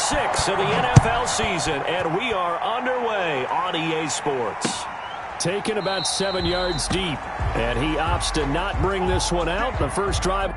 6 of the NFL season, and we are underway on EA Sports. Taken about 7 yards deep, and he opts to not bring this one out. The first drive.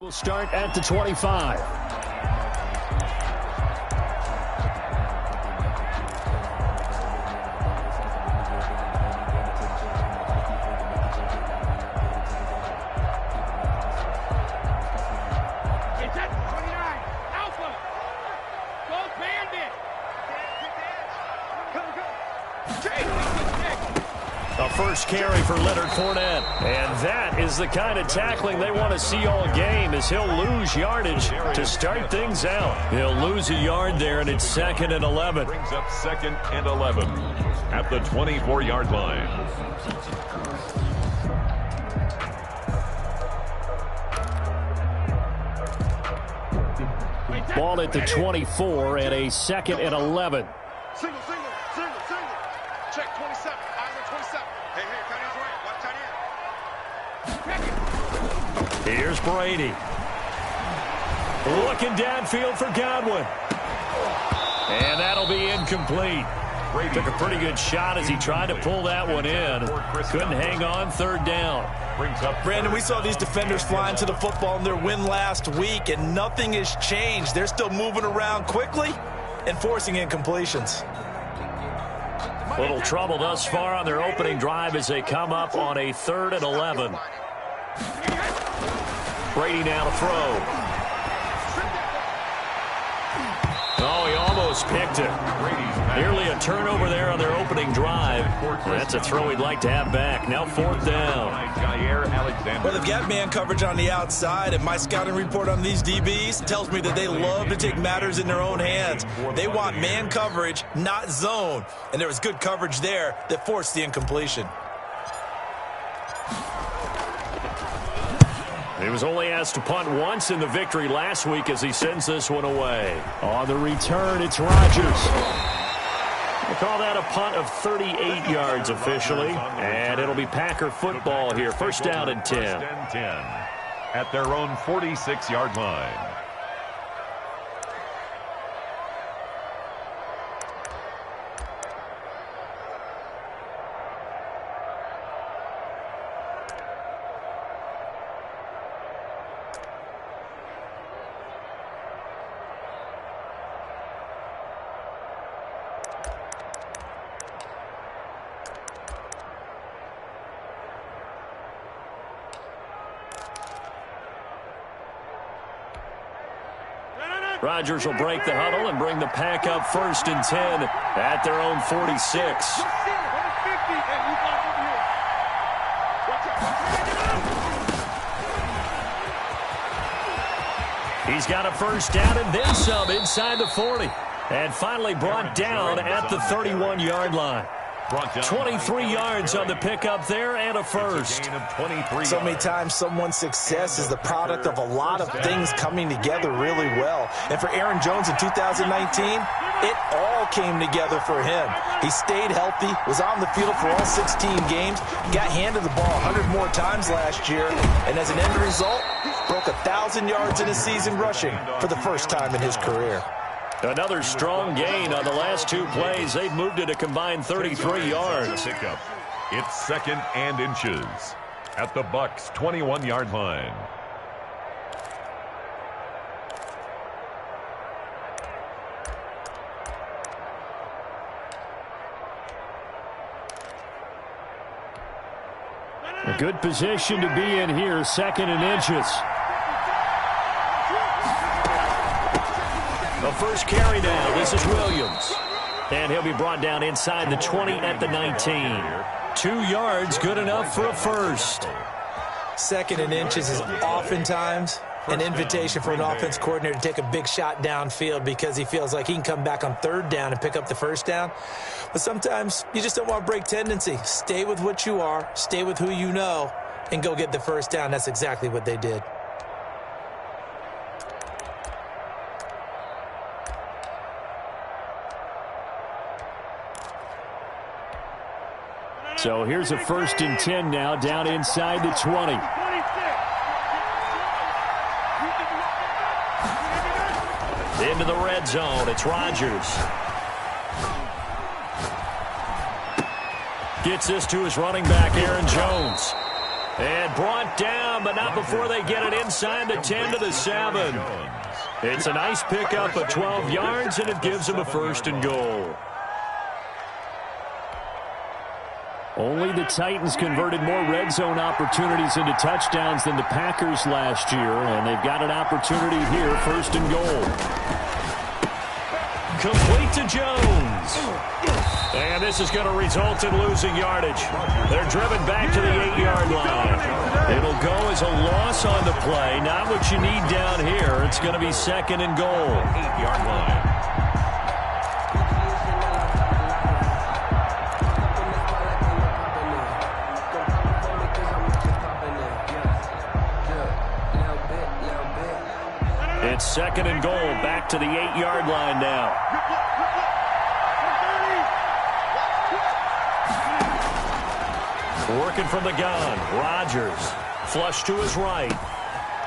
We'll start at the 25. It's at 29. Alpha. Go Bandit. A first carry for Leonard Fournette. And that is the kind of tackling they want to see all game, as he'll lose yardage to start things out. He'll lose a yard there, and it's 2nd and 11. Brings up 2nd and 11 at the 24-yard line. Ball at the 24 and a 2nd and 11. Single. Check 27. Eyes on 27. Hey, tight end's right. Watch tight end. Here's Brady. Looking downfield for Godwin. And that'll be incomplete. Brady took a pretty good shot as he tried to pull that one in. Couldn't hang on, 3rd down. Brandon, we saw these defenders flying to the football in their win last week, and nothing has changed. They're still moving around quickly and forcing incompletions. Little trouble thus far on their opening drive as they come up on a 3rd and 11. Brady now to throw. Oh, he almost picked it. Nearly a turnover there on their opening drive. That's a throw he'd like to have back. Now 4th down. Well, they've got man coverage on the outside, and my scouting report on these DBs tells me that they love to take matters in their own hands. They want man coverage, not zone. And there was good coverage there that forced the incompletion. He was only asked to punt once in the victory last week as he sends this one away. On the return, it's Rodgers. We'll call that a punt of 38 yards officially, and it'll be Packer football here. 1st down and 10. At their own 46-yard line. Rodgers will break the huddle and bring the pack up 1st and 10 at their own 46. He's got a 1st down and then some inside the 40. And finally brought down at the 31-yard line. 23 yards on the pickup there and a 1st. So many times someone's success is the product of a lot of things coming together really well. And for Aaron Jones in 2019, it all came together for him. He stayed healthy, was on the field for all 16 games, got handed the ball 100 more times last year, and as an end result, broke 1,000 yards in a season rushing for the first time in his career. Another strong gain on the last 2 plays. They've moved it a combined 33 yards. It's 2nd and inches at the Bucs' 21-yard line. A good position to be in here, 2nd and inches. The first carry now. This is Williams. And he'll be brought down inside the 20 at the 19. 2 yards, good enough for a 1st. 2nd and inches is oftentimes an invitation for an offense coordinator to take a big shot downfield because he feels like he can come back on 3rd down and pick up the 1st down. But sometimes you just don't want to break tendency. Stay with what you are, stay with who you know, and go get the 1st down. That's exactly what they did. So here's a 1st and 10 now, down inside the 20. Into the red zone, it's Rodgers. Gets this to his running back, Aaron Jones. And brought down, but not before they get it inside the 10 to the 7. It's a nice pickup of 12 yards, and it gives him a 1st and goal. Only the Titans converted more red zone opportunities into touchdowns than the Packers last year, and they've got an opportunity here, 1st and goal. Complete to Jones. And this is going to result in losing yardage. They're driven back to the 8-yard line. It'll go as a loss on the play. Not what you need down here. It's going to be 2nd and goal. 8-yard line. It's 2nd and goal, back to the 8-yard line now. Working from the gun, Rodgers. Flush to his right.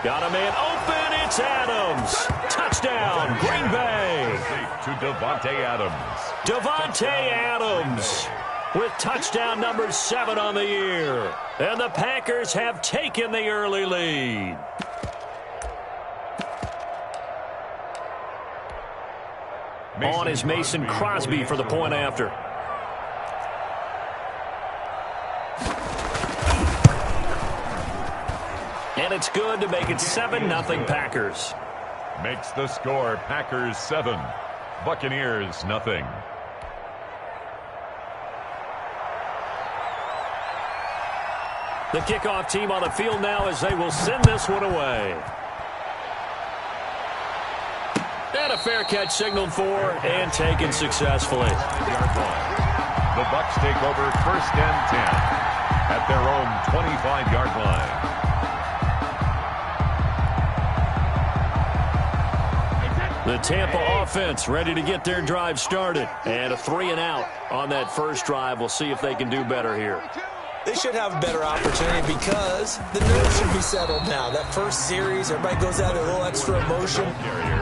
Got a man open, it's Adams. Touchdown, Green Bay. To Davante Adams. Davante Adams with touchdown number 7 on the year. And the Packers have taken the early lead. On is Mason Crosby for the point after. And it's good to make it 7-0 Packers. Makes the score Packers 7, Buccaneers nothing. The kickoff team on the field now as they will send this one away. And a fair catch signaled for and taken successfully. The Bucs take over 1st and 10 at their own 25-yard line. The Tampa offense ready to get their drive started. And a 3-and-out on that first drive. We'll see if they can do better here. They should have a better opportunity because the nerves should be settled now. That first series, everybody goes out with a little extra emotion.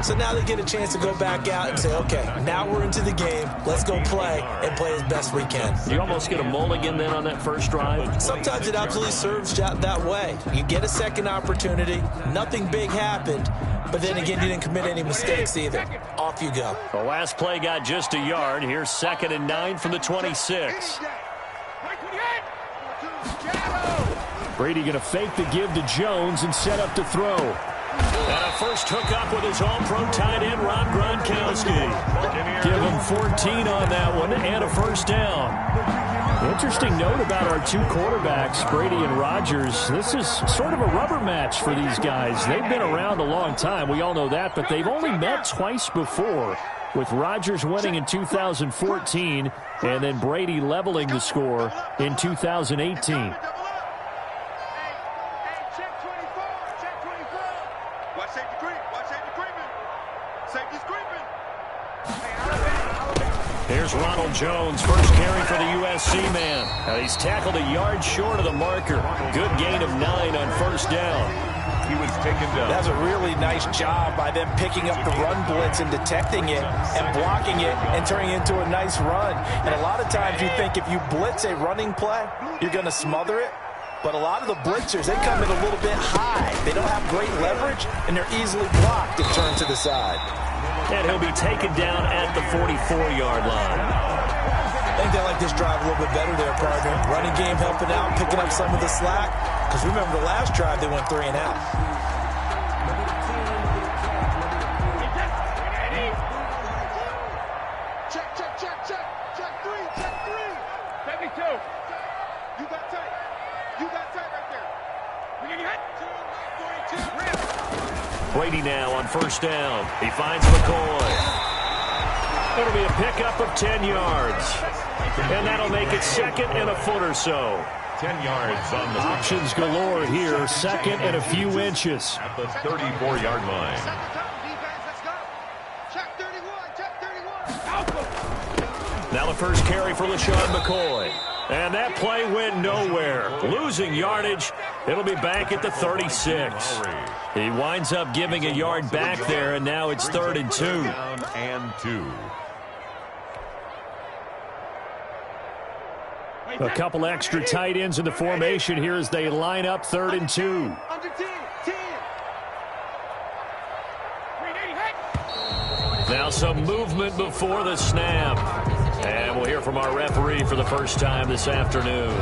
So now they get a chance to go back out and say, okay, now we're into the game. Let's go play and play as best we can. You almost get a mulligan then on that first drive? Sometimes it absolutely serves that way. You get a second opportunity. Nothing big happened. But then again, you didn't commit any mistakes either. Off you go. The last play got just a yard. Here's 2nd and 9 from the 26. Brady going to fake the give to Jones and set up to throw. And a first hookup with his all-pro tight end, Rob Gronkowski. Give him 14 on that one and a first down. Interesting note about our two quarterbacks, Brady and Rodgers. This is sort of a rubber match for these guys. They've been around a long time. We all know that, but they've only met twice before, with Rodgers winning in 2014 and then Brady leveling the score in 2018. Here's Ronald Jones, first carry for the USC man. He's tackled a yard short of the marker. Good gain of 9 on first down. He was taken down. That's a really nice job by them picking up the run blitz and detecting it and blocking it and turning it into a nice run. And a lot of times you think if you blitz a running play, you're going to smother it. But a lot of the blitzers, they come in a little bit high. They don't have great leverage, and they're easily blocked and turned to the side. And he'll be taken down at the 44-yard line. I think they like this drive a little bit better there, partner. Running game helping out, picking up some of the slack. Because remember, the last drive, they went 3 and out. Check 3. 72. You got tight. Right there. We get hit. 42. Brady now on first down. He finds McCoy. It'll be a pickup of 10 yards. And that'll make it second and a foot or so. 10 yards on the Options galore here. Second and a few inches. at the 34-yard line. Now the first carry for LaShawn McCoy. And that play went nowhere. Losing yardage. It'll be back at the 36. He winds up giving a yard back there, and now it's 3rd and 2. Down and 2. A couple extra tight ends in the formation here as they line up 3rd and 2. Now some movement before the snap. And we'll hear from our referee for the first time this afternoon.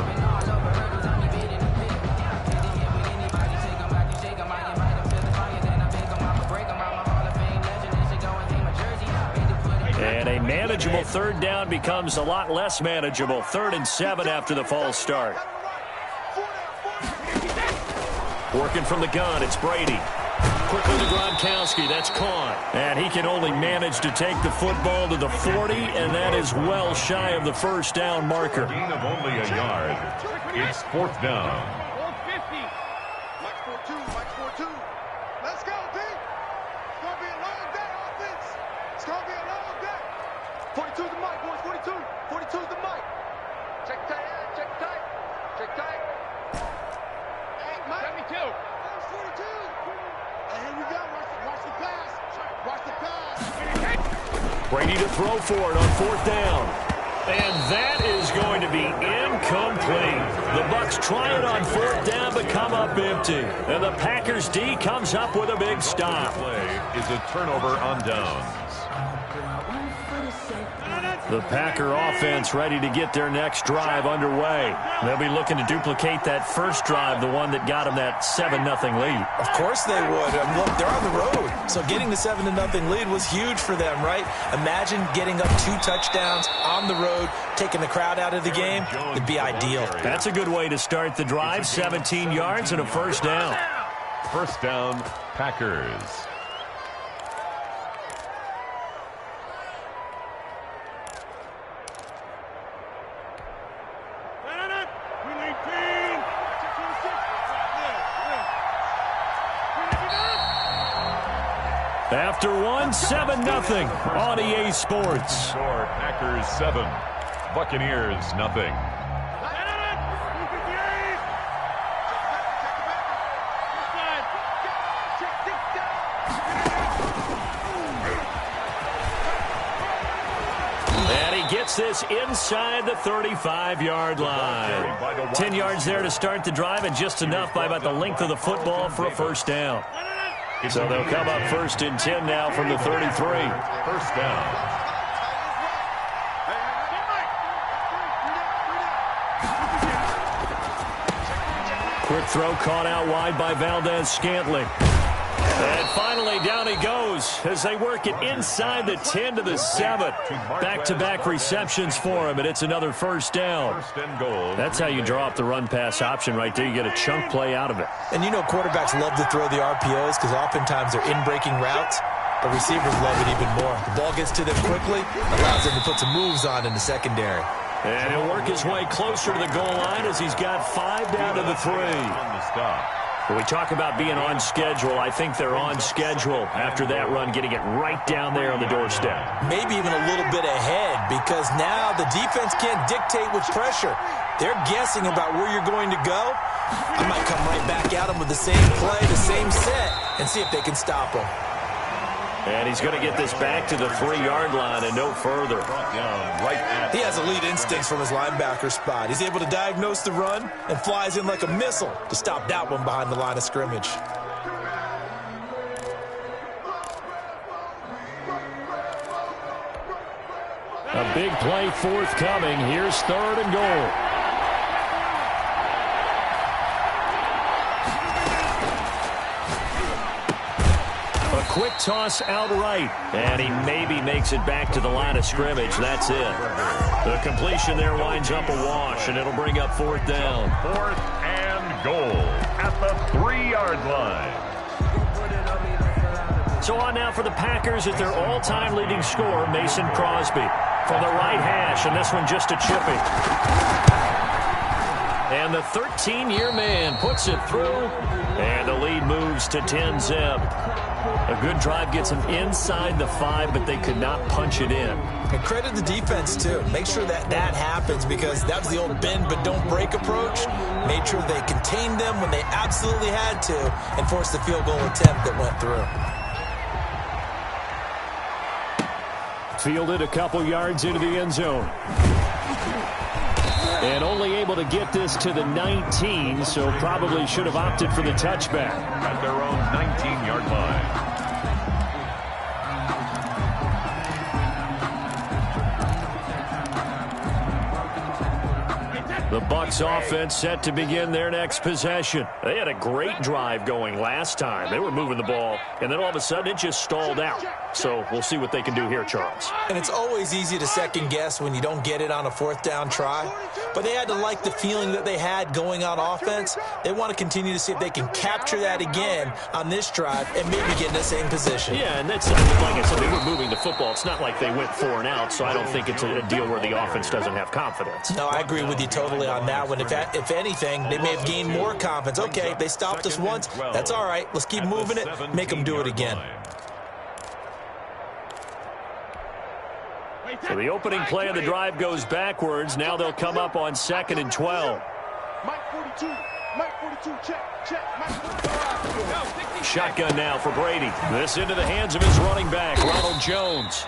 And a manageable 3rd down becomes a lot less manageable. 3rd and 7 after the false start. Working from the gun, it's Brady. Quickly to Gronkowski, that's caught. And he can only manage to take the football to the 40, and that is well shy of the first down marker. Gain of only a yard. It's 4th down. Mike's 4-2. Let's go, D. It's going to be a long day, offense. It's going to be a long day. 42's the mic, boys. 42. 42's the mic. Check tight. Hey, Mike. 72. There's 42. And here we go. Watch the pass. Brady to throw for it on 4th down. And that is going to be incomplete. The Bucs try it on 4th down, but come up empty. And the Packers D comes up with a big stop. Play is a turnover on downs. The Packer offense ready to get their next drive underway. They'll be looking to duplicate that first drive, the one that got them that 7-0 lead. Of course they would. I mean, look, they're on the road. So getting the 7-0 lead was huge for them, right? Imagine getting up 2 touchdowns on the road, taking the crowd out of the game. It'd be ideal. That's a good way to start the drive. 17 yards and a first down. First down, Packers. After one, 7-0 on EA Sports. Score Packers 7, Buccaneers 0. And he gets this inside the 35-yard line. 10 yards there to start the drive, and just enough by about the length of the football for a first down. So they'll come up 1st and 10 now from the 33. First down. Quick throw caught out wide by Valdez-Scantling. And finally, down he goes as they work it inside the 10 to the 7. Back-to-back receptions for him, and it's another first down. That's how you draw up the run-pass option right there. You get a chunk play out of it. And you know quarterbacks love to throw the RPOs because oftentimes they're in-breaking routes, but receivers love it even more. The ball gets to them quickly, allows them to put some moves on in the secondary. And he'll work his way closer to the goal line as he's got 5 down to the 3. When we talk about being on schedule, I think they're on schedule after that run, getting it right down there on the doorstep. Maybe even a little bit ahead because now the defense can't dictate with pressure. They're guessing about where you're going to go. I might come right back at them with the same play, the same set, and see if they can stop them. And he's going to get this back to the 3-yard line and no further. He has elite instincts from his linebacker spot. He's able to diagnose the run and flies in like a missile to stop that one behind the line of scrimmage. A big play forthcoming. Here's 3rd and goal. Quick toss outright, and he maybe makes it back to the line of scrimmage. That's it. The completion there winds up a wash, and it'll bring up 4th down. 4th and goal at the 3-yard line. So on now for the Packers at their all-time leading scorer, Mason Crosby. From the right hash, and this one just a chippy. And the 13-year man puts it through, and the lead moves to 10-zip. A good drive gets them inside the 5, but they could not punch it in. And credit the defense, too. Make sure that happens because that was the old bend but don't break approach. Made sure they contained them when they absolutely had to and forced the field goal attempt that went through. Fielded a couple yards into the end zone. And only able to get this to the 19, so probably should have opted for the touchback. At their own 19-yard line. The Bucs offense set to begin their next possession. They had a great drive going last time. They were moving the ball, and then all of a sudden it just stalled out. So we'll see what they can do here, Charles. And it's always easy to second guess when you don't get it on a 4th down try. But they had to like the feeling that they had going on offense. They want to continue to see if they can capture that again on this drive and maybe get in the same position. Yeah, and that's, like I said, they were moving the football. It's not like they went 4 and out, so I don't think it's a deal where the offense doesn't have confidence. No, I agree with you totally on that one. If anything, they may have gained more confidence. Okay, they stopped us once. That's all right. Let's keep moving it. Make them do it again. So the opening play of the drive goes backwards. Now they'll come up on 2nd and 12. Mike 42, check. Mike 42. Shotgun now for Brady. This into the hands of his running back, Ronald Jones.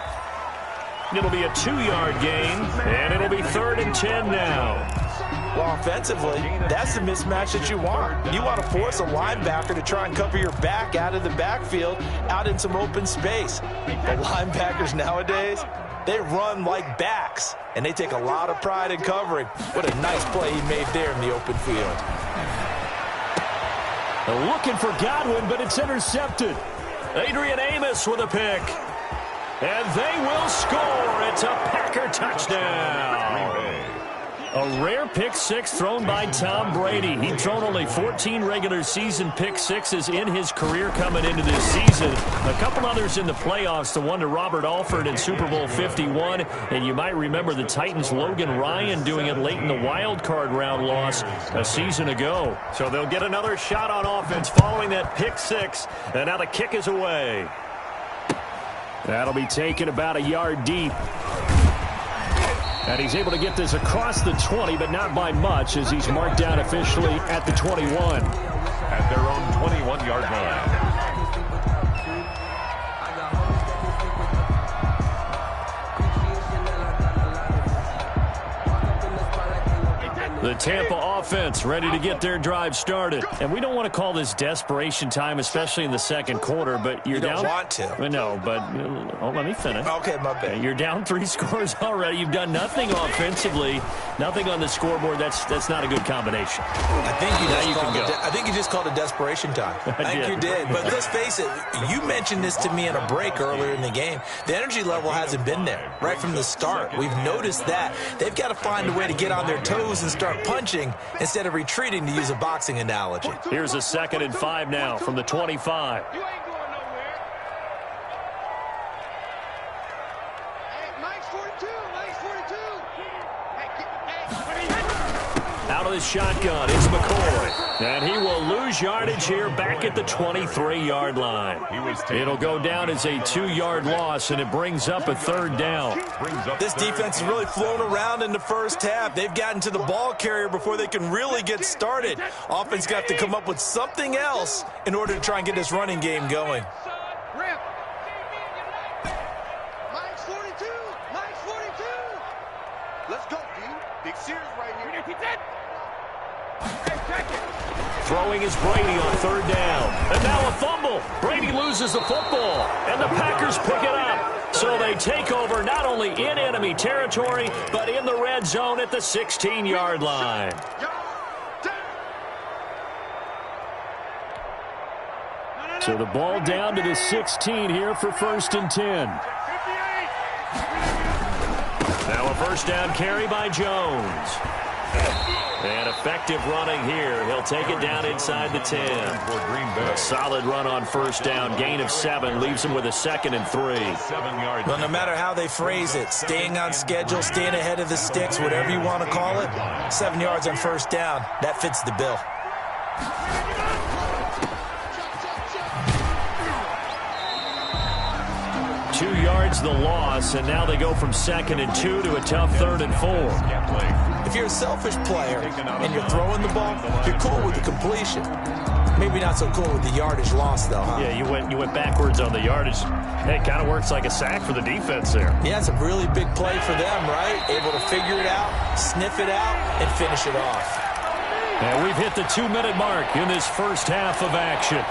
It'll be a 2-yard gain, and it'll be 3rd and 10 now. Well, offensively, that's the mismatch that you want. You want to force a linebacker to try and cover your back out of the backfield, out in some open space. The linebackers nowadays, they run like backs, and they take a lot of pride in covering. What a nice play he made there in the open field. Looking for Godwin, but it's intercepted. Adrian Amos with a pick. And they will score. It's a Packer touchdown. A rare pick six thrown by Tom Brady. He'd thrown only 14 regular season pick sixes in his career coming into this season. A couple others in the playoffs, the one to Robert Alford in Super Bowl 51. And you might remember the Titans' Logan Ryan doing it late in the wild card round loss a season ago. So they'll get another shot on offense following that pick six. And now the kick is away. That'll be taken about a yard deep. And he's able to get this across the 20, but not by much, as he's marked down officially at the 21. At their own 21-yard line. The Tampa offense ready to get their drive started. And we don't want to call this desperation time, especially in the second quarter, but you're down. You don't want to. No, but let me finish. Okay, my bad. You're down 3 scores already. You've done nothing offensively, nothing on the scoreboard. That's not a good combination. I think you just called it desperation time. I think you did. But let's face it, you mentioned this to me in a break earlier in the game. The energy level hasn't been there right from the start. We've noticed that. They've got to find a way to get on their toes and start punching instead of retreating, to use a boxing analogy. Here's a 2nd and 5 now from the 25. You ain't going nowhere. Hey, Mike's 42. Mike's 42. Out of the shotgun, it's McCoy. And he will lose yardage here back at the 23-yard line. It'll go down as a 2-yard loss, and it brings up a 3rd down. This defense has really flown around in the first half. They've gotten to the ball carrier before they can really get started. Offense got to come up with something else in order to try and get this running game going. Rip. Mike's 42. Mike's 42. Let's go, D. Big Sears right here. Throwing is Brady on 3rd down. And now a fumble. Brady loses the football, and the Packers pick it up. So they take over not only in enemy territory, but in the red zone at the 16-yard line. So the ball down to the 16 here for 1st and 10. Now a 1st down carry by Jones. And effective running here. He'll take it down inside the 10. A solid run on 1st down. Gain of 7 leaves him with a 2nd and 3. Well, no matter how they phrase it, staying on schedule, staying ahead of the sticks, whatever you want to call it, 7 yards on 1st down, that fits the bill. Two yards the loss, and now they go from 2nd and 2 to a tough 3rd and 4. If you're a selfish player and you're throwing the ball, you're cool with the completion. Maybe not so cool with the yardage loss, though, huh? Yeah, you went backwards on the yardage. Hey, it kind of works like a sack for the defense there. Yeah, it's a really big play for them, right? Able to figure it out, sniff it out, and finish it off. And we've hit the 2-minute mark in this first half of action.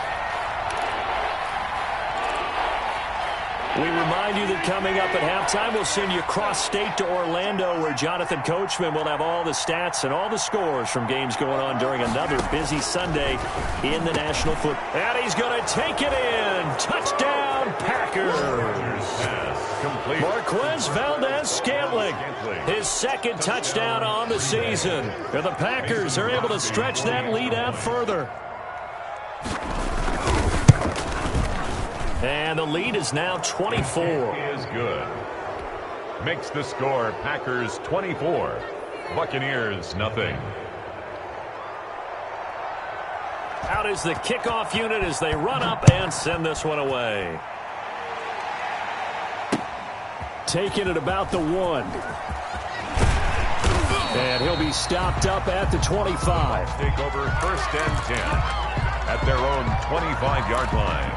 We remind you that coming up at halftime, we'll send you cross-state to Orlando, where Jonathan Coachman will have all the stats and all the scores from games going on during another busy Sunday in the National Football. And he's going to take it in. Touchdown, Packers. Marquez Valdez-Scantling, his 2nd touchdown on the season. And the Packers are able to stretch that lead out further. And the lead is now 24. Is good. Makes the score Packers 24, Buccaneers nothing. Out is the kickoff unit as they run up and send this one away. Taking it about the 1. And he'll be stopped up at the 25. Take over 1st and 10 at their own 25-yard line.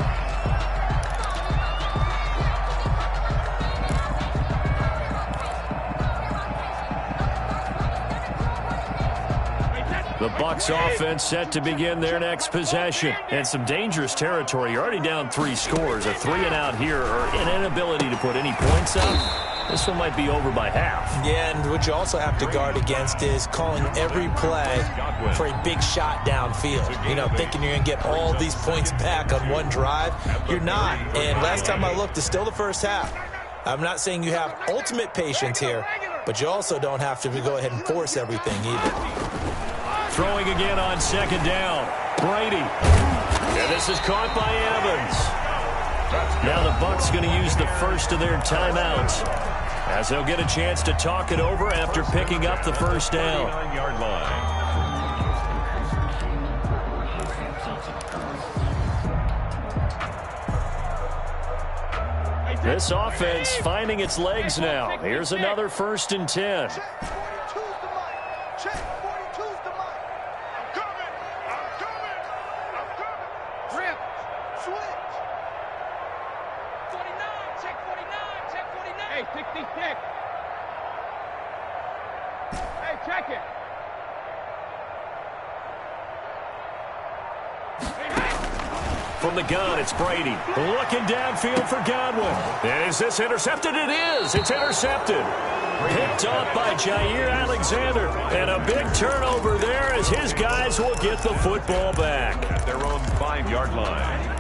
The Bucs offense set to begin their next possession. And some dangerous territory. You're already down 3 scores. A 3-and-out here, or an inability to put any points up. This one might be over by half. Yeah, and what you also have to guard against is calling every play for a big shot downfield. You know, thinking you're going to get all these points back on one drive. You're not. And last time I looked, it's still the first half. I'm not saying you have ultimate patience here, but you also don't have to go ahead and force everything either. Throwing again on 2nd down. Brady. And this is caught by Evans. Now the Bucs going to use the first of their timeouts, as they'll get a chance to talk it over after picking up the 1st down. 9-yard line. This offense finding its legs now. Here's another 1st and 10. From the gun, it's Brady. Looking downfield for Godwin. Is this intercepted? It is. It's intercepted. Picked off by Jair Alexander. And a big turnover there as his guys will get the football back. At their own 5-yard line.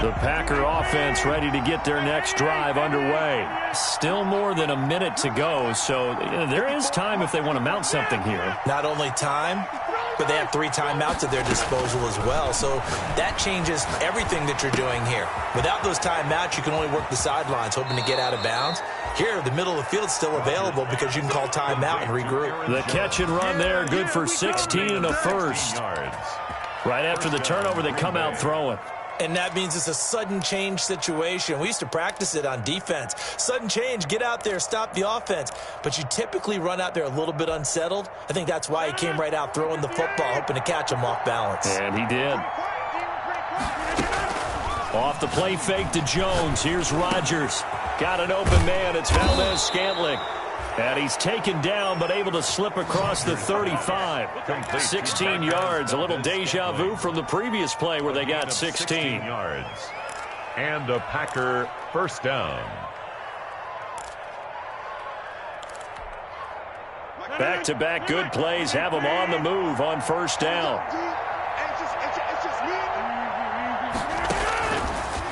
The Packer offense ready to get their next drive underway. Still more than a minute to go, so there is time if they want to mount something here. Not only time, but they have 3 timeouts at their disposal as well, so that changes everything that you're doing here. Without those timeouts, you can only work the sidelines, hoping to get out of bounds. Here, the middle of the field is still available because you can call timeout and regroup. The catch and run there, good for 16 and a first. Right after the turnover, they come out throwing. And that means it's a sudden change situation. We used to practice it on defense. Sudden change, get out there, stop the offense. But you typically run out there a little bit unsettled. I think that's why he came right out throwing the football, hoping to catch him off balance. And he did. Off the play fake to Jones. Here's Rodgers. Got an open man. It's Valdez-Scantling. And he's taken down, but able to slip across the 35. 16 yards. A little deja vu from the previous play where they got 16 yards. And a Packer first down. Back-to-back good plays have them on the move on first down.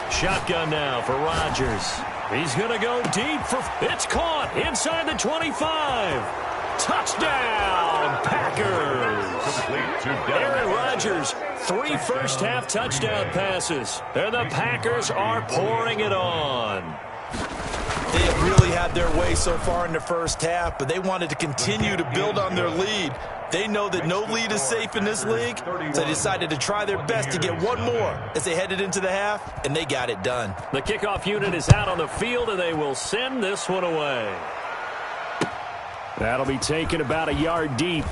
Shotgun now for Rodgers. He's going to go deep for... It's caught inside the 25. Touchdown, Packers. Aaron Rodgers, 3 first-half touchdown passes. And the Packers are pouring it on. They have really had their way so far in the first half, but they wanted to continue to build on their lead. They know that no lead is safe in this league, so they decided to try their best to get one more as they headed into the half, and they got it done. The kickoff unit is out on the field, and they will send this one away. That'll be taken about a yard deep.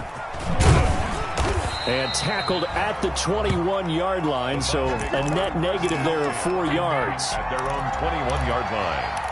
And tackled at the 21-yard line, so a net negative there of 4 yards. At their own 21-yard line.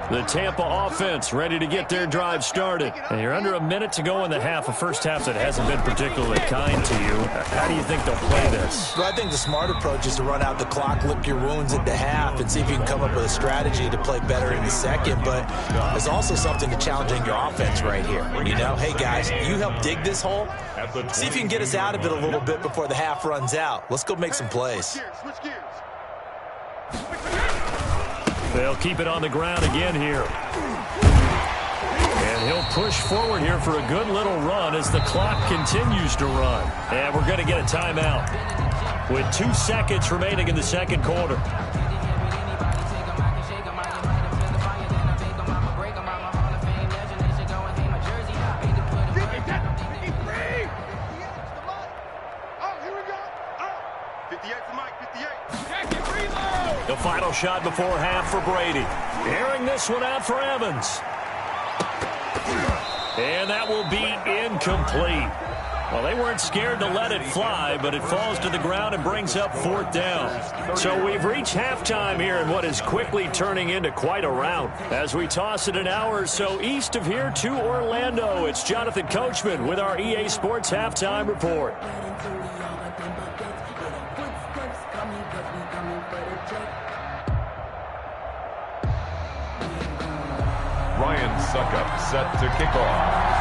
The Tampa offense ready to get their drive started. And you're under a minute to go in the half, a first half that hasn't been particularly kind to you. How do you think they'll play this? Well, I think the smart approach is to run out the clock, lick your wounds at the half, and see if you can come up with a strategy to play better in the second. But there's also something to challenging your offense right here. You know, hey, guys, you help dig this hole. See if you can get us out of it a little bit before the half runs out. Let's go make some plays. Switch gears. They'll keep it on the ground again here. And he'll push forward here for a good little run as the clock continues to run. And we're going to get a timeout with 2 seconds remaining in the second quarter. The final shot before half for Brady. Airing this one out for Evans. And that will be incomplete. Well, they weren't scared to let it fly, but it falls to the ground and brings up 4th down. So we've reached halftime here in what is quickly turning into quite a rout. As we toss it an hour or so east of here to Orlando, it's Jonathan Coachman with our EA Sports Halftime Report. Ryan Suckup set to kick off.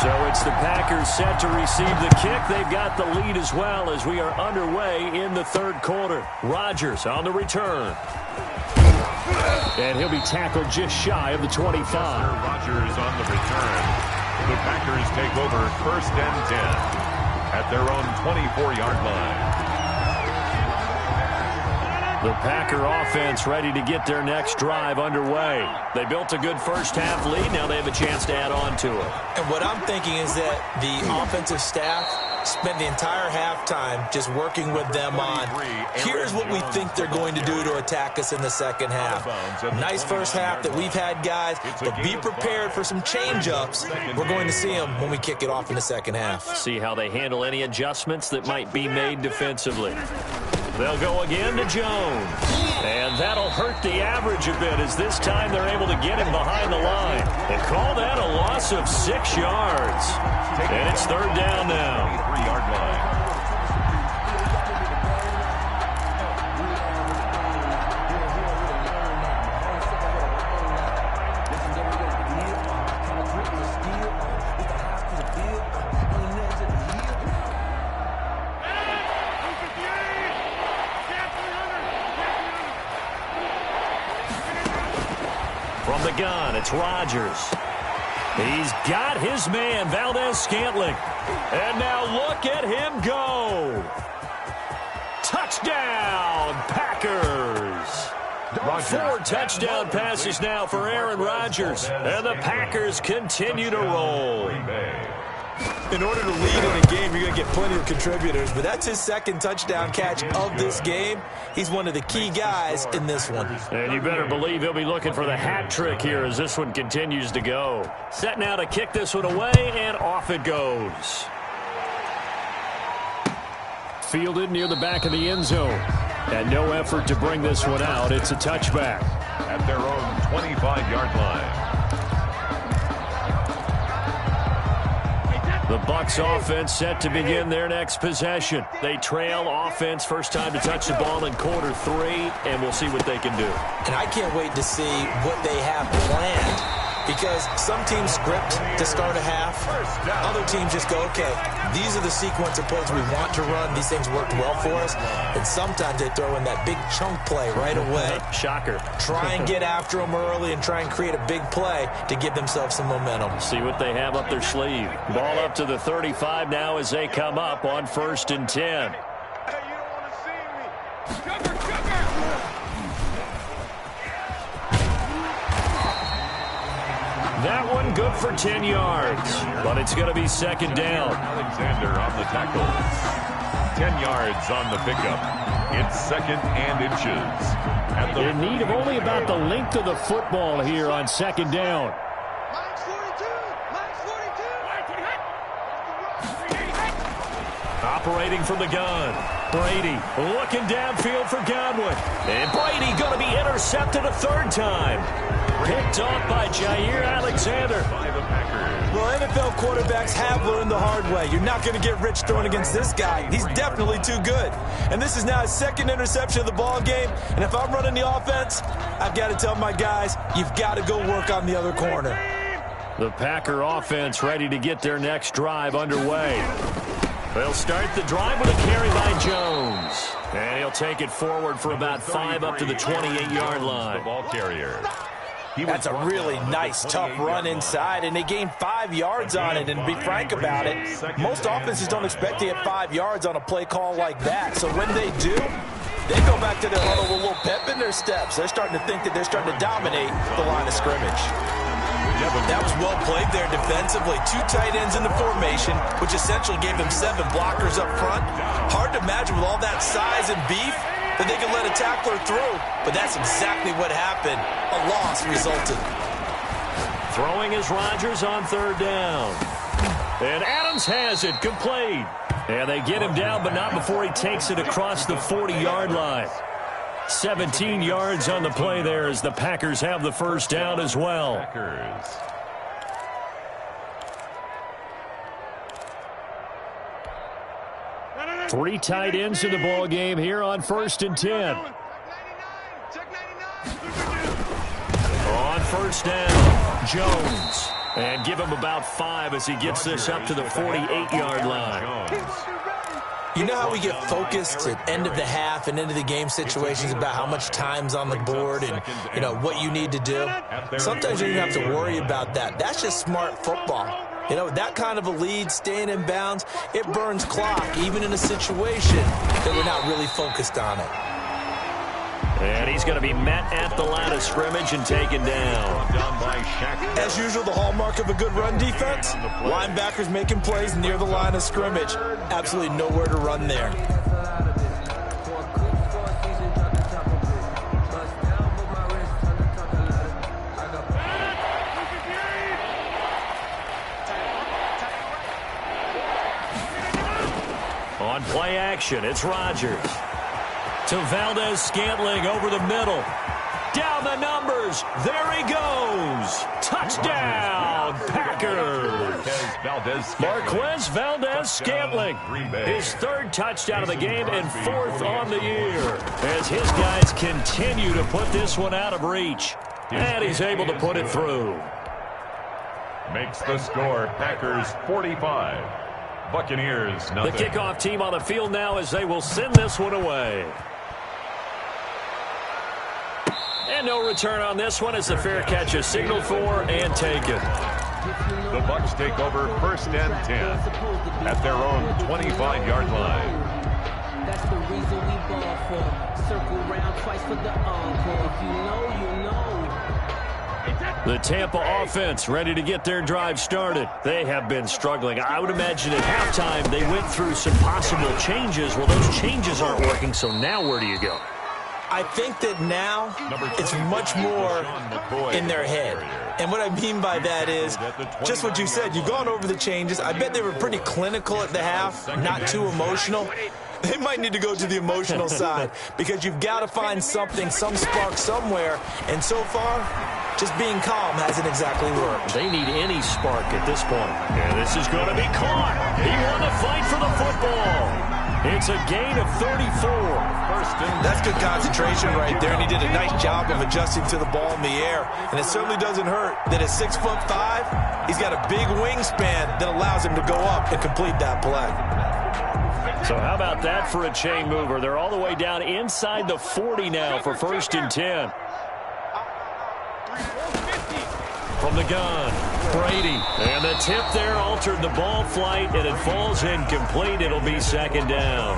So it's the Packers set to receive the kick. They've got the lead as well as we are underway in the third quarter. Rodgers on the return. And he'll be tackled just shy of the 25. Rodgers on the return. The Packers take over 1st and 10 at their own 24-yard line. The Packer offense ready to get their next drive underway. They built a good first half lead. Now they have a chance to add on to it. And what I'm thinking is that the offensive staff spent the entire halftime just working with them on, here's what we think they're going to do to attack us in the second half. Nice first half that we've had, guys, but be prepared for some change-ups. We're going to see them when we kick it off in the second half. See how they handle any adjustments that might be made defensively. They'll go again to Jones. And that'll hurt the average a bit as this time they're able to get him behind the line. And call that a loss of 6 yards. And it's third down now. 3-yard line. From the gun, it's Rodgers. He's got his man, Valdez-Scantling. And now look at him go. Touchdown, Packers. 4 touchdown passes now for Aaron Rodgers. And the Packers continue to roll. In order to lead in a game, you're going to get plenty of contributors, but that's his second touchdown catch of this game. He's one of the key guys in this one. And you better believe he'll be looking for the hat trick here as this one continues to go. Set now to kick this one away, and off it goes. Fielded near the back of the end zone. And no effort to bring this one out. It's a touchback. At their own 25-yard line. The Bucs offense set to begin their next possession. They trail offense, first time to touch the ball in quarter 3, and we'll see what they can do. And I can't wait to see what they have planned, because some teams script to start a half. Other teams just go, okay, these are the sequence of plays we want to run. These things worked well for us. And sometimes they throw in that big chunk play right away. Shocker. Try and get after them early and try and create a big play to give themselves some momentum. See what they have up their sleeve. Ball up to the 35 now as they come up on 1st and 10. Hey, you don't want to see me. Cover, cover. That one good for 10 yards, but it's going to be second down. Alexander on the tackle. 10 yards on the pickup. It's 2nd and inches. In need of only about the length of the football here on second down. Minus 42. Minus 42. Operating from the gun. Brady looking downfield for Godwin. And Brady going to be intercepted a 3rd time. Picked off by Jair Alexander. By the Packers. Well, NFL quarterbacks have learned the hard way. You're not going to get rich throwing against this guy. He's definitely too good. And this is now his 2nd interception of the ball game. And if I'm running the offense, I've got to tell my guys, you've got to go work on the other corner. The Packer offense ready to get their next drive underway. They'll start the drive with a carry by Jones. And he'll take it forward for about 5 up to the 28-yard line. The ball carrier. That's a really nice, tough run inside, and they gained 5 yards on it. And to be frank about it, most offenses don't expect to get 5 yards on a play call like that. So when they do, they go back to their huddle with a little pep in their steps. They're starting to think that they're starting to dominate the line of scrimmage. That was well played there defensively. 2 tight ends in the formation, which essentially gave them 7 blockers up front. Hard to imagine with all that size and beef that they could let a tackler through, but that's exactly what happened. A loss resulted. Throwing is Rodgers on 3rd down. And Adams has it, complete. And they get him down, but not before he takes it across the 40-yard line. 17 yards on the play there as the Packers have the first down as well. Packers. Three tight ends in the ball game here on 1st and 10. On 1st down, Jones. And give him about 5 as he gets this up to the 48-yard line. You know how we get focused at end of the half and into the game situations about how much time's on the board and, you know, what you need to do? Sometimes you don't have to worry about that. That's just smart football. You know, that kind of a lead, staying in bounds, it burns clock, even in a situation that we're not really focused on it. And he's he's going to be met at the line of scrimmage and taken down. As usual, the hallmark of a good run defense, linebackers making plays near the line of scrimmage. Absolutely nowhere to run there. On play action, it's Rodgers. To Valdez-Scantling over the middle. Down the numbers. There he goes. Touchdown, Packers. Marquez Valdez-Scantling. His third touchdown of the game and fourth on the year. As his guys continue to put this one out of reach. And he's able to put it through. Makes the score Packers 45. Buccaneers nothing. The kickoff team on the field now as they will send this one away. And no return on this one as the fair catch is signaled for and taken. The Bucs take over 1st and 10 at their own 25-yard line. That's the reason we ball for. Circle round twice for the encore. If you know, you know. The Tampa offense ready to get their drive started. They have been struggling. I would imagine at halftime they went through some possible changes. Well, those changes aren't working, so now where do you go? I think that now it's much more in their head. And what I mean by that is just what you said. You've gone over the changes. I bet they were pretty clinical at the half, not too emotional. They might need to go to the emotional side because you've got to find something, some spark somewhere. And so far, just being calm hasn't exactly worked. They need any spark at this point. And this is going to be caught. He won the fight for the football. It's a gain of 34. That's good concentration right there, and he did a nice job of adjusting to the ball in the air. And it certainly doesn't hurt that at 6'5", he's got a big wingspan that allows him to go up and complete that play. So how about that for a chain mover? They're all the way down inside the 40 now for 1st and 10. From the gun, Brady. And the tip there altered the ball flight, and it falls incomplete. It'll be 2nd down.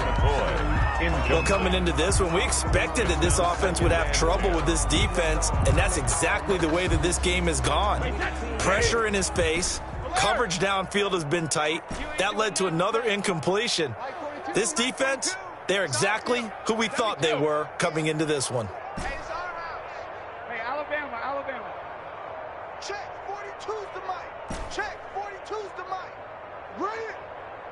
Well, coming into this one, we expected that this offense would have trouble with this defense, and that's exactly the way that this game has gone. Pressure in his face. Coverage downfield has been tight. That led to another incompletion. This defense, they're exactly who we thought they were coming into this one. Hey, Alabama. Check, 42's the mic. Check, 42's the mic. Brilliant.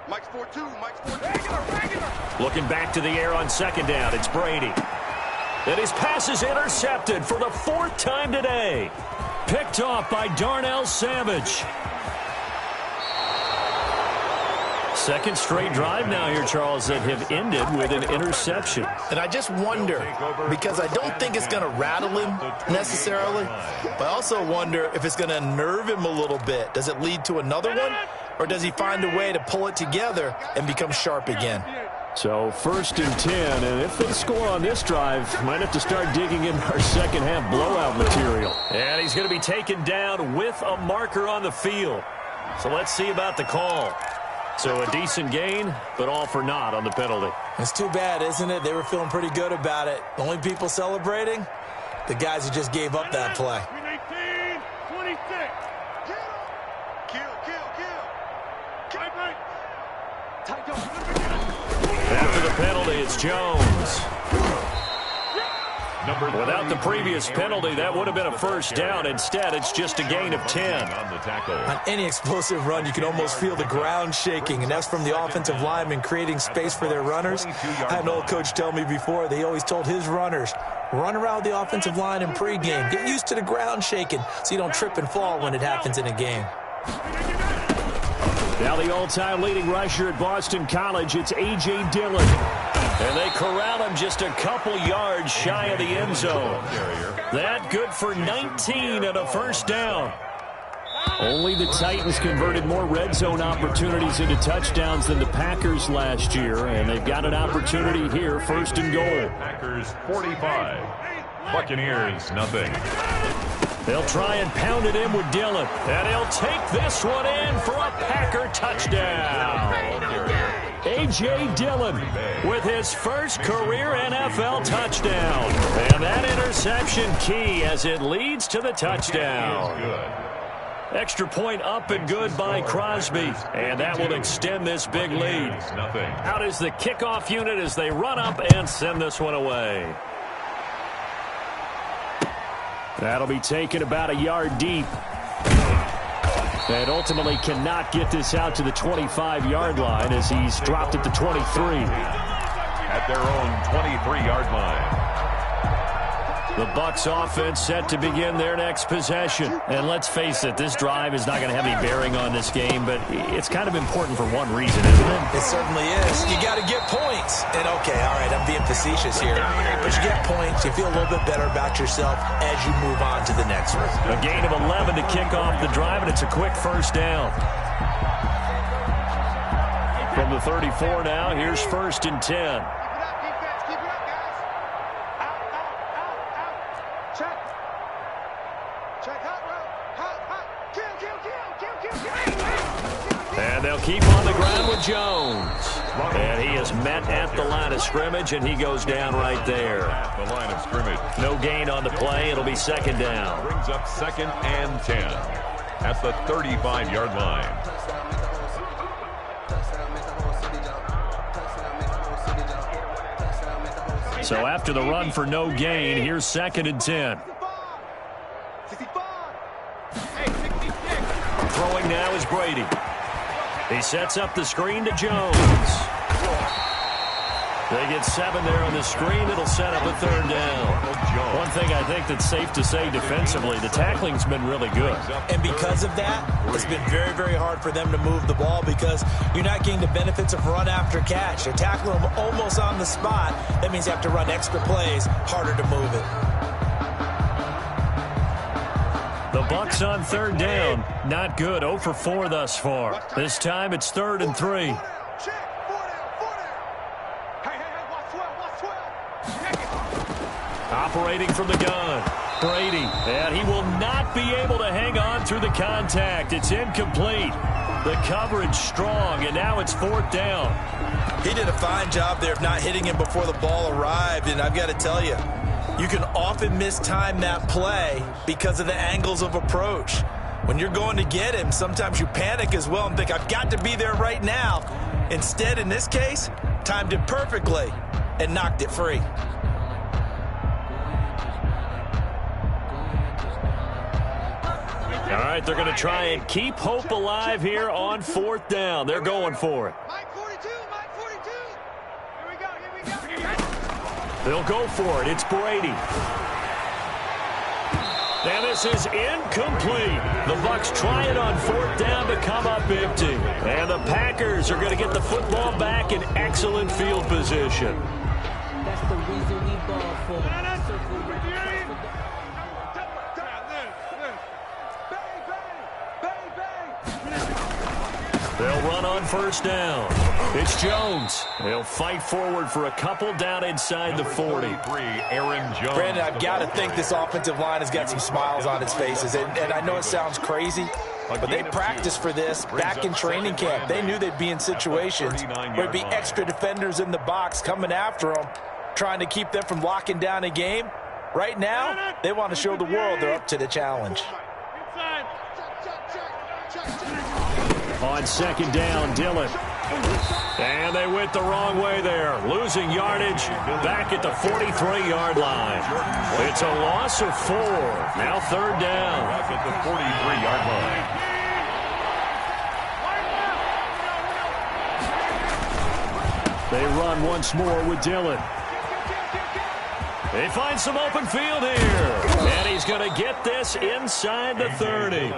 Mike's 4-2, Mike's 4-2. Regular. Looking back to the air on 2nd down, it's Brady. And his pass is intercepted for the 4th time today. Picked off by Darnell Savage. 2nd straight drive now here, Charles, that have ended with an interception. And I just wonder, because I don't think it's going to rattle him necessarily, but I also wonder if it's going to nerve him a little bit. Does it lead to another one, or does he find a way to pull it together and become sharp again? So 1st and 10, and if they score on this drive, might have to start digging in our second half blowout material. And he's going to be taken down with a marker on the field. So let's see about the call. So a decent gain, but all for naught on the penalty. It's too bad, isn't it? They were feeling pretty good about it. The only people celebrating, the guys who just gave up that play. 26. Kill. After the penalty, it's Jones. Without the previous penalty, that would have been a 1st down. Instead, it's just a gain of 10. On any explosive run, you can almost feel the ground shaking, and that's from the offensive linemen creating space for their runners. I had an old coach tell me before, they always told his runners, run around the offensive line in pregame. Get used to the ground shaking so you don't trip and fall when it happens in a game. Now the all-time leading rusher at Boston College, it's A.J. Dillon. And they corral him just a couple yards shy of the end zone. That good for 19 and a 1st down. Only the Titans converted more red zone opportunities into touchdowns than the Packers last year, and they've got an opportunity here, 1st and goal. Packers 45, Buccaneers nothing. They'll try and pound it in with Dillon, and he'll take this one in for a Packer touchdown. A.J. Dillon with his first career NFL touchdown. And that reception key as it leads to the touchdown. Extra point up and good by Crosby, and that will extend this big lead. Out is the kickoff unit as they run up and send this one away. That'll be taken about a yard deep. And ultimately cannot get this out to the 25-yard line as he's dropped at the 23. At their own 23-yard line. The Bucs offense set to begin their next possession. And let's face it, this drive is not going to have any bearing on this game, but it's kind of important for one reason, isn't it? It certainly is. You got to get points. And okay, all right, I'm being facetious here. But you get points, you feel a little bit better about yourself as you move on to the next one. A gain of 11 to kick off the drive, and it's a quick first down. From the 34 now, here's 1st and 10. And they'll keep on the ground with Jones. And he is met at the line of scrimmage, and he goes down right there. At the line of scrimmage. No gain on the play. It'll be 2nd down. Brings up 2nd and 10 at the 35-yard line. So after the run for no gain, here's 2nd and 10. Throwing now is Brady. He sets up the screen to Jones. They get 7 there on the screen. It'll set up a 3rd down. One thing I think that's safe to say defensively, the tackling's been really good. And because of that, it's been very, very hard for them to move the ball because you're not getting the benefits of run after catch. They're tackling them almost on the spot. That means you have to run extra plays, harder to move it. The Bucs on 3rd down. Not good. 0 for 4 thus far. This time it's 3rd and 3. Operating from the gun. Brady. And he will not be able to hang on through the contact. It's incomplete. The coverage strong, and now it's 4th down. He did a fine job there of not hitting him before the ball arrived, and I've got to tell you, you can often mistime that play because of the angles of approach. When you're going to get him, sometimes you panic as well and think, I've got to be there right now. Instead, in this case, timed it perfectly and knocked it free. All right, they're going to try and keep hope alive here on 4th down. They're going for it. Mike 42, Mike 42. Here we go. They'll go for it. It's Brady. And this is incomplete. The Bucs try it on 4th down to come up empty. And the Packers are going to get the football back in excellent field position. That's the reason we ball for. Circle round. They'll run on 1st down. It's Jones. They'll fight forward for a couple down inside the 40. Aaron Jones. Brandon, I've got to think this offensive line has got some smiles on its faces. And I know it sounds crazy, but they practiced for this back in training camp. They knew they'd be in situations where there'd be extra defenders in the box coming after them, trying to keep them from locking down a game. Right now, they want to show the world they're up to the challenge. On 2nd down, Dillon. And they went the wrong way there. Losing yardage back at the 43-yard line. It's a loss of 4. Now 3rd down. Back at the 43-yard line. They run once more with Dillon. They find some open field here. And he's going to get this inside the 30.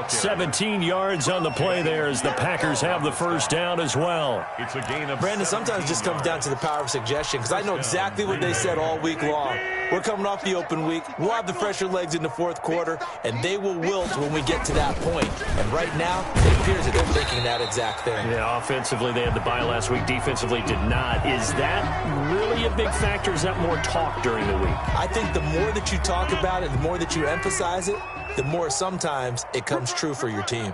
17 yards on the play there as the Packers have the 1st down as well. It's a gain of Brandon, sometimes it just comes down to the power of suggestion because I know exactly what they said all week long. We're coming off the open week. We'll have the fresher legs in the 4th quarter, and they will wilt when we get to that point. And right now, it appears that they're thinking that exact thing. Yeah, offensively, they had the bye last week. Defensively, did not. Is that really a big factor? Is that more talk during the week? I think the more that you talk about it, the more that you emphasize it, the more sometimes it comes true for your team.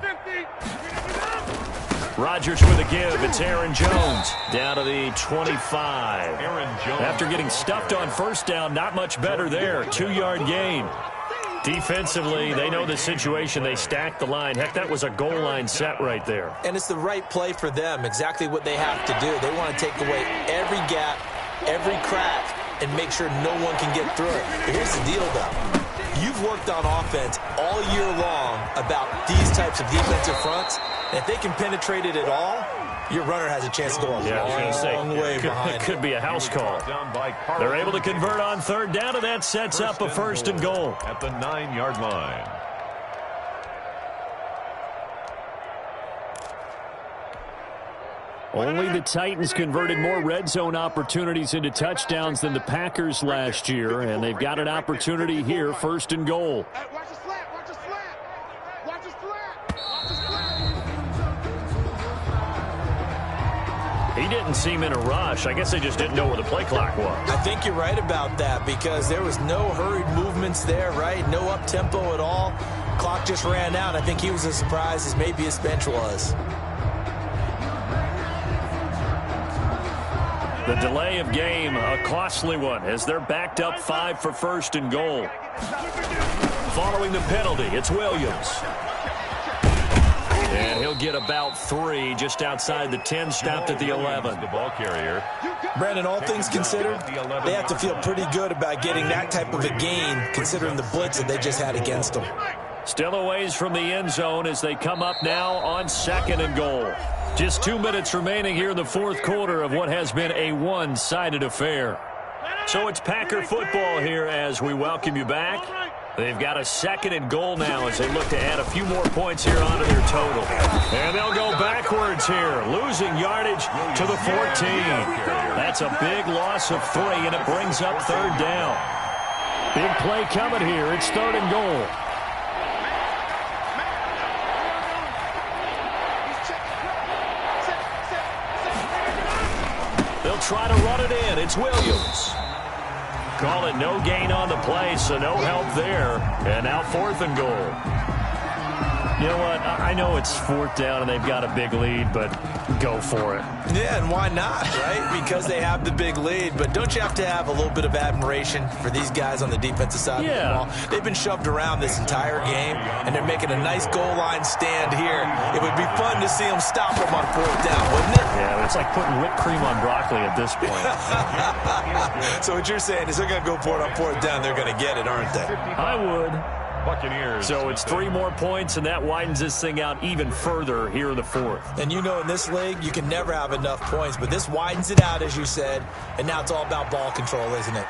Rodgers with a give. It's Aaron Jones down to the 25. Aaron Jones. After getting stuffed on first down, not much better there. 2-yard gain. Defensively, they know the situation. They stacked the line. Heck, that was a goal line set right there. And it's the right play for them, exactly what they have to do. They want to take away every gap, every crack, and make sure no one can get through it. But here's the deal, though. You've worked on offense all year long about these types of defensive fronts. And if they can penetrate it at all, your runner has a chance to go a long way behind. It could be a house call. They're able to convert on third down, and that sets up a first and goal. At the 9-yard line. Only the Titans converted more red zone opportunities into touchdowns than the Packers last year, and they've got an opportunity here, first and goal. Hey, watch the slant, watch the slant. Watch the slant. Watch the slant. He didn't seem in a rush. I guess they just didn't know where the play clock was. I think you're right about that because there was no hurried movements there, right? No up-tempo at all. Clock just ran out. I think he was as surprised as maybe his bench was. The delay of game, a costly one, as they're backed up 5 for first and goal. Following the penalty, it's Williams. And he'll get about 3 just outside the 10, stopped at the 11. The ball carrier. Brandon, all things considered, they have to feel pretty good about getting that type of a gain, considering the blitz that they just had against them. Still a ways from the end zone as they come up now on second and goal. Just 2 minutes remaining here in the fourth quarter of what has been a one-sided affair. So it's Packer football here as we welcome you back. They've got a second and goal now as they look to add a few more points here onto their total. And they'll go backwards here, losing yardage to the 14. That's a big loss of 3, and it brings up third down. Big play coming here. It's third and goal. They'll try to run it in. It's Williams. Call it no gain on the play, so no help there. And now fourth and goal. You know what? I know it's fourth down and they've got a big lead, but go for it. Yeah, and why not, right? Because they have the big lead. But don't you have to have a little bit of admiration for these guys on the defensive side of the ball? They've been shoved around this entire game, and they're making a nice goal line stand here. It would be fun to see them stop them on fourth down, wouldn't it? Yeah, it's like putting whipped cream on broccoli at this point. So what you're saying is they're going to go for it on fourth down. They're going to get it, aren't they? I would. Buccaneers. So it's 3 more points, and that widens this thing out even further here in the fourth. And you know in this league, you can never have enough points, but this widens it out, as you said, and now it's all about ball control, isn't it?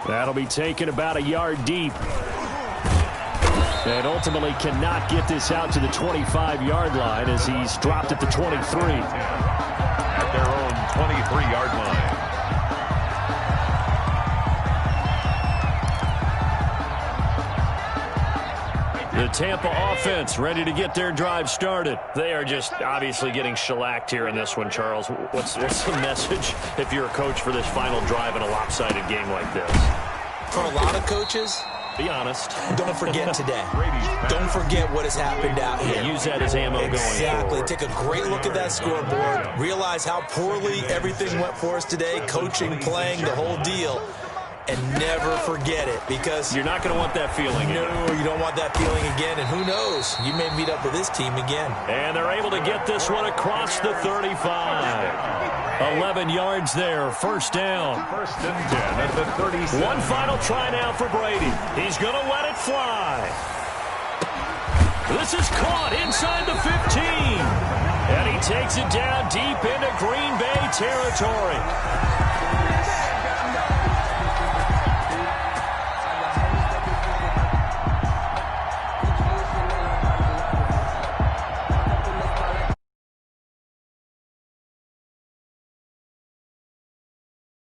That'll be taken about a yard deep. And ultimately cannot get this out to the 25-yard line as he's dropped at the 23. At their own 23-yard line. The Tampa offense ready to get their drive started. They are just obviously getting shellacked here in this one, Charles. What's the message if you're a coach for this final drive in a lopsided game like this? For a lot of coaches, be honest. Don't forget today. Don't forget what has happened out here. Use that as ammo going forward. Exactly. Take a great look at that scoreboard. Realize how poorly everything went for us today. Coaching, playing, the whole deal. And never forget it, because you're not going to want that feeling again. No, you don't want that feeling again, and who knows? You may meet up with this team again. And they're able to get this one across the 35. 11 yards there, first down. First and 10 at the 37. One final try now for Brady. He's going to let it fly. This is caught inside the 15. And he takes it down deep into Green Bay territory.